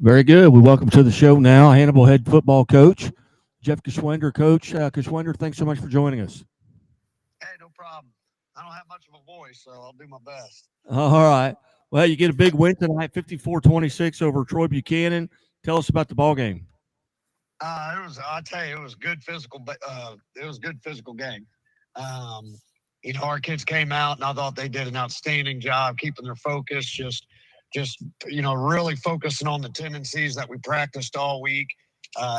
Very good. We welcome to the show now Hannibal head football coach, Jeff Gschwender. Coach Gschwender, thanks so much for joining us. Hey, no problem. I don't have much of a voice, so I'll do my best. All right. Well, you get a big win tonight, 54-26 over Troy Buchanan. Tell us about the ball game. I tell you, it was good physical. It was a good physical game. Um, our kids came out, and I thought they did an outstanding job keeping their focus. Really focusing on the tendencies that we practiced all week,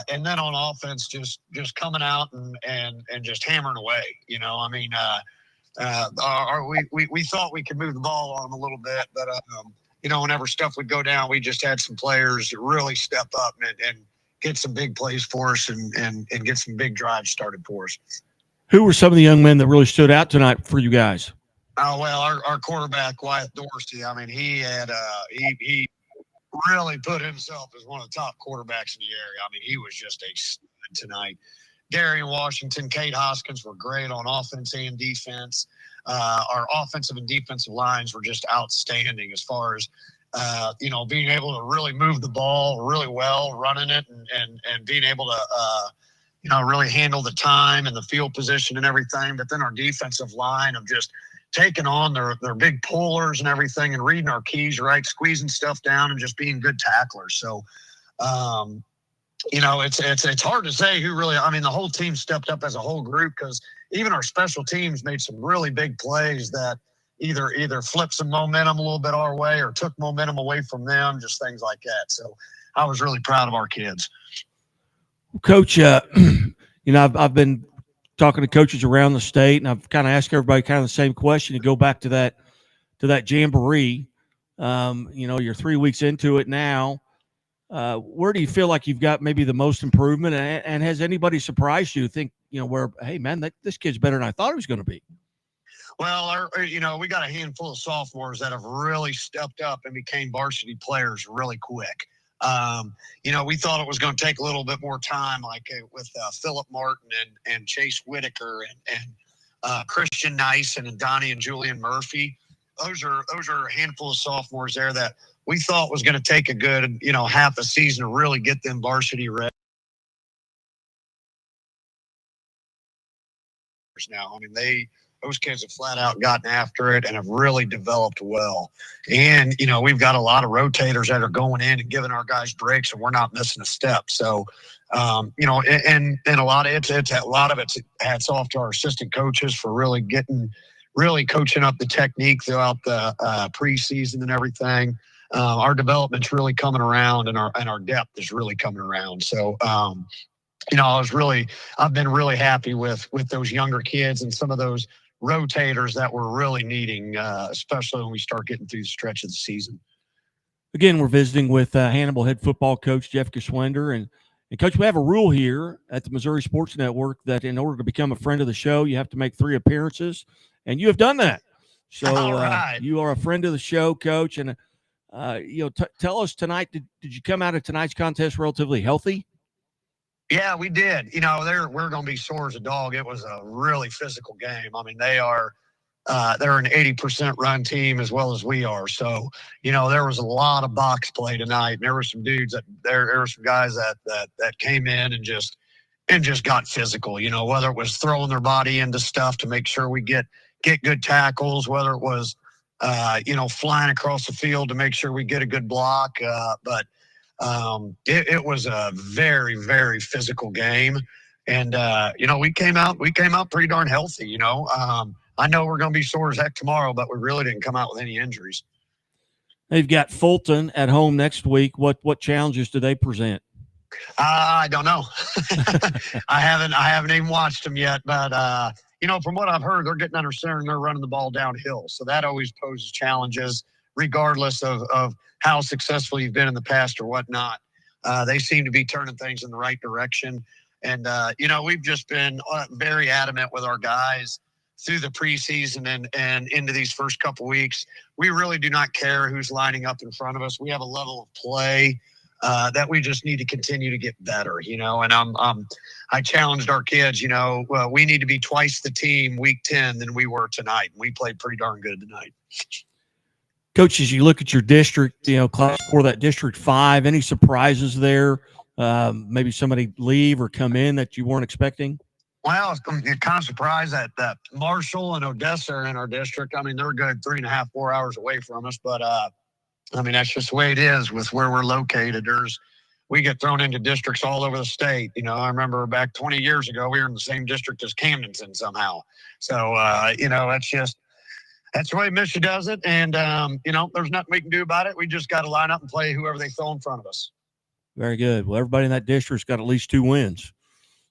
and then on offense, just coming out and just hammering away. We thought we could move the ball on them a little bit, but whenever stuff would go down, we just had some players really step up and get some big plays for us and get some big drives started for us. Who were some of the young men that really stood out tonight for you guys? Oh well, our quarterback Wyatt Dorsey. I mean, he really put himself as one of the top quarterbacks in the area. I mean, he was just a stud tonight. Darian Washington, Kate Hoskins were great on offense and defense. Our offensive and defensive lines were just outstanding as far as being able to really move the ball really well, running it, and being able to really handle the time and the field position and everything. But then our defensive line of just taking on their big pullers and everything and reading our keys right, squeezing stuff down and just being good tacklers. So, it's hard to say who really. I mean, the whole team stepped up as a whole group because even our special teams made some really big plays that either flipped some momentum a little bit our way or took momentum away from them, just things like that. So I was really proud of our kids. Coach, I've been talking to coaches around the state, and I've kind of asked everybody kind of the same question to go back to that jamboree. You're 3 weeks into it now. Where do you feel like you've got maybe the most improvement, and has anybody surprised you? Think where, hey man, this kid's better than I thought he was going to be. Well, we got a handful of sophomores that have really stepped up and became varsity players really quick. We thought it was going to take a little bit more time, like with Philip Martin and Chase Whitaker and Christian Nyson and Donnie and Julian Murphy. Those are a handful of sophomores there that we thought was going to take a good, half a season to really get them varsity ready. Now, I mean, those kids have flat out gotten after it and have really developed well. And, we've got a lot of rotators that are going in and giving our guys breaks, and we're not missing a step. So, and a lot of it's hats off to our assistant coaches for really coaching up the technique throughout the preseason and everything. Our development's really coming around, and our depth is really coming around. So, I've been really happy with those younger kids and some of those rotators that we're really needing, especially when we start getting through the stretch of the season. Again, we're visiting with Hannibal head football coach Jeff Gschwender, and Coach, we have a rule here at the Missouri Sports Network that in order to become a friend of the show, you have to make 3 appearances, and you have done that. So right. You are a friend of the show, Coach, and tell us tonight. Did you come out of tonight's contest relatively healthy? Yeah, we did. We're going to be sore as a dog. It was a really physical game. I mean, they're an 80% run team as well as we are. So, there was a lot of box play tonight. And there were some dudes there were some guys that came in and just got physical, whether it was throwing their body into stuff to make sure we get good tackles, whether it was, flying across the field to make sure we get a good block. But it was a very, very physical game. And, we came out pretty darn healthy, I know we're going to be sore as heck tomorrow, but we really didn't come out with any injuries. They've got Fulton at home next week. What challenges do they present? I don't know. I haven't even watched them yet, but from what I've heard, they're getting under center and they're running the ball downhill. So that always poses challenges, regardless of how successful you've been in the past or whatnot. They seem to be turning things in the right direction. And, we've just been very adamant with our guys through the preseason and into these first couple weeks. We really do not care who's lining up in front of us. We have a level of play that we just need to continue to get better, and I challenged our kids, we need to be twice the team week 10 than we were tonight. We played pretty darn good tonight. Coach, as you look at your district, class for that District 5, any surprises there? Maybe somebody leave or come in that you weren't expecting? Well, you're kind of surprised that Marshall and Odessa are in our district. I mean, they're good 3.5, 4 hours away from us, but I mean, that's just the way it is with where we're located. We get thrown into districts all over the state. I remember back 20 years ago, we were in the same district as Camdenton somehow. So, that's the way Michigan does it. And, there's nothing we can do about it. We just got to line up and play whoever they throw in front of us. Very good. Well, everybody in that district's got at least 2 wins.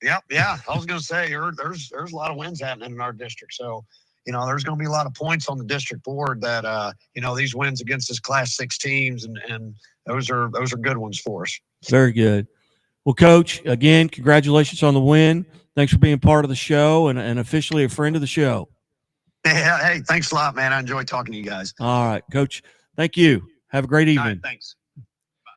Yep. Yeah. I was going to say there's a lot of wins happening in our district. So, there's going to be a lot of points on the district board that, these wins against this Class 6 teams, and those are good ones for us. Very good. Well, Coach, again, congratulations on the win. Thanks for being part of the show and officially a friend of the show. Hey, thanks a lot, man. I enjoy talking to you guys. All right, Coach. Thank you. Have a great evening. All right, thanks.